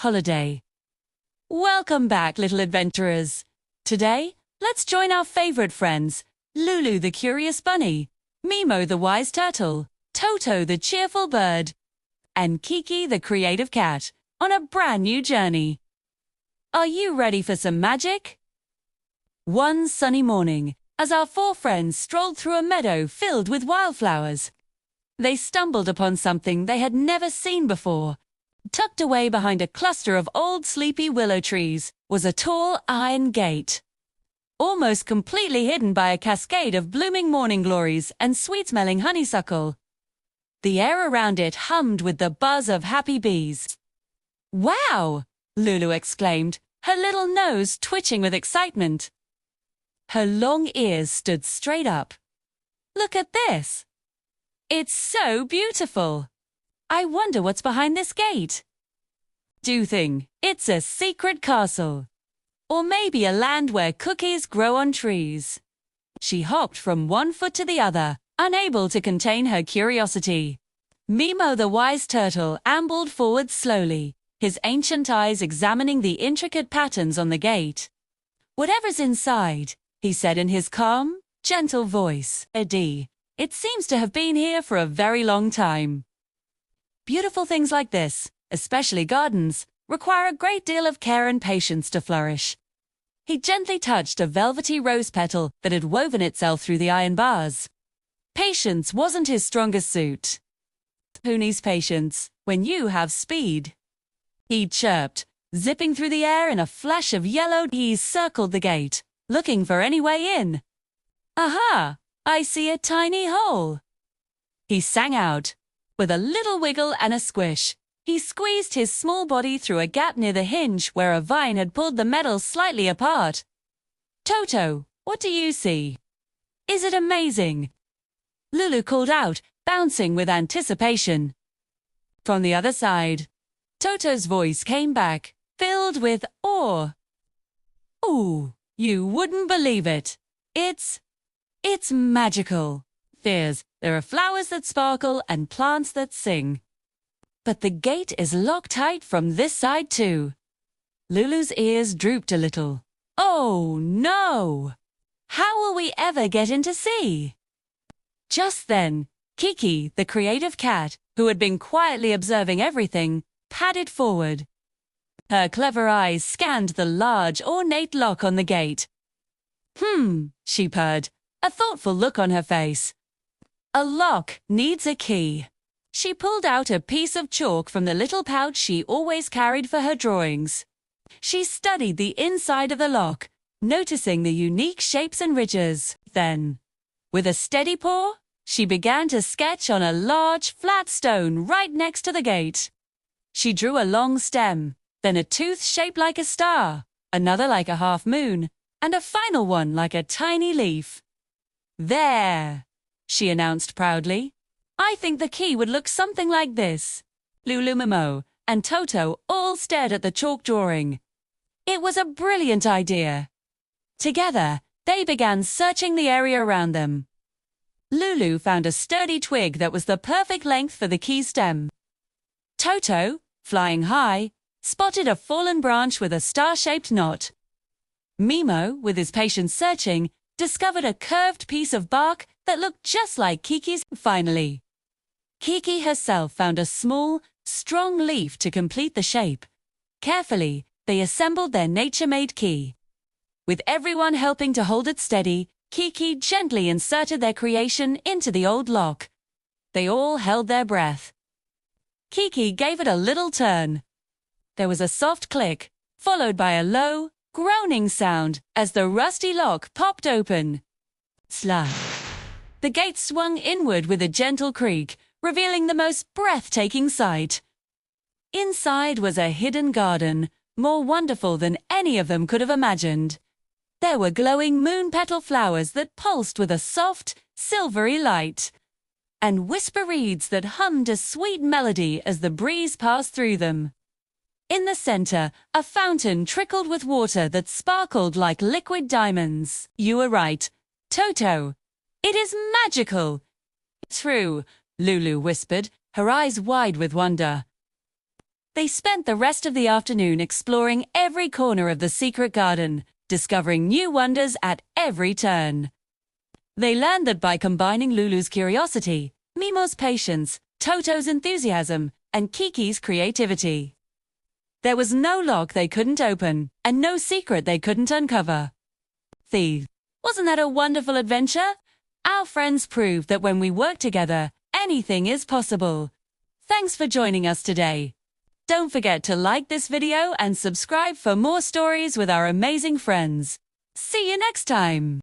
holiday. Welcome back, little adventurers. Today, let's join our favorite friends, Lulu the curious bunny, Mimo the wise turtle, Toto the cheerful bird, and Kiki the creative cat, on a brand new journey. Are you ready for some magic? One sunny morning, as our four friends strolled through a meadow filled with wildflowers, they stumbled upon something they had never seen before. Tucked away behind a cluster of old sleepy willow trees was a tall iron gate, almost completely hidden by a cascade of blooming morning glories and sweet-smelling honeysuckle. The air around it hummed with the buzz of happy bees. "Wow!" Lulu exclaimed, her little nose twitching with excitement. Her long ears stood straight up. "Look at this! It's so beautiful! I wonder what's behind this gate." "Do think it's a secret castle. Or maybe a land where cookies grow on trees." She hopped from one foot to the other, unable to contain her curiosity. Mimo the wise turtle ambled forward slowly, his ancient eyes examining the intricate patterns on the gate. "Whatever's inside," he said in his calm, gentle voice, "Eddie, it seems to have been here for a very long time." Beautiful things like this, especially gardens, require a great deal of care and patience to flourish. He gently touched a velvety rose petal that had woven itself through the iron bars. Patience wasn't his strongest suit. "Who needs patience when you have speed?" he chirped, zipping through the air in a flash of yellow. He circled the gate, looking for any way in. "Aha! I see a tiny hole," he sang out. With a little wiggle and a squish, he squeezed his small body through a gap near the hinge where a vine had pulled the metal slightly apart. "Toto, what do you see? Is it amazing?" Lulu called out, bouncing with anticipation. From the other side, Toto's voice came back, filled with awe. "Ooh, you wouldn't believe it. It's magical. There are flowers that sparkle and plants that sing. But the gate is locked tight from this side too." Lulu's ears drooped a little. "Oh no! How will we ever get in to see?" Just then, Kiki, the creative cat, who had been quietly observing everything, padded forward. Her clever eyes scanned the large, ornate lock on the gate. She purred, a thoughtful look on her face. "A lock needs a key." She pulled out a piece of chalk from the little pouch she always carried for her drawings. She studied the inside of the lock, noticing the unique shapes and ridges. Then, with a steady paw, she began to sketch on a large, flat stone right next to the gate. She drew a long stem, then a tooth shaped like a star, another like a half moon, and a final one like a tiny leaf. "There!" she announced proudly. "I think the key would look something like this." Lulu, Mimo, and Toto all stared at the chalk drawing. It was a brilliant idea. Together, they began searching the area around them. Lulu found a sturdy twig that was the perfect length for the key stem. Toto, flying high, spotted a fallen branch with a star-shaped knot. Mimo, with his patience searching, discovered a curved piece of bark that looked just like Kiki's. Finally, Kiki herself found a small, strong leaf to complete the shape. Carefully, they assembled their nature-made key. With everyone helping to hold it steady, Kiki gently inserted their creation into the old lock. They all held their breath. Kiki gave it a little turn. There was a soft click, followed by a low, groaning sound as the rusty lock popped open. Slap! The gate swung inward with a gentle creak, revealing the most breathtaking sight. Inside was a hidden garden, more wonderful than any of them could have imagined. There were glowing moon petal flowers that pulsed with a soft, silvery light, and whisper reeds that hummed a sweet melody as the breeze passed through them. In the center, a fountain trickled with water that sparkled like liquid diamonds. "You were right, Toto. It is magical." "True," Lulu whispered, her eyes wide with wonder. They spent the rest of the afternoon exploring every corner of the secret garden, discovering new wonders at every turn. They learned that by combining Lulu's curiosity, Mimo's patience, Toto's enthusiasm, and Kiki's creativity, there was no lock they couldn't open, and no secret they couldn't uncover. Wasn't that a wonderful adventure? Our friends proved that when we work together, anything is possible. Thanks for joining us today. Don't forget to like this video and subscribe for more stories with our amazing friends. See you next time!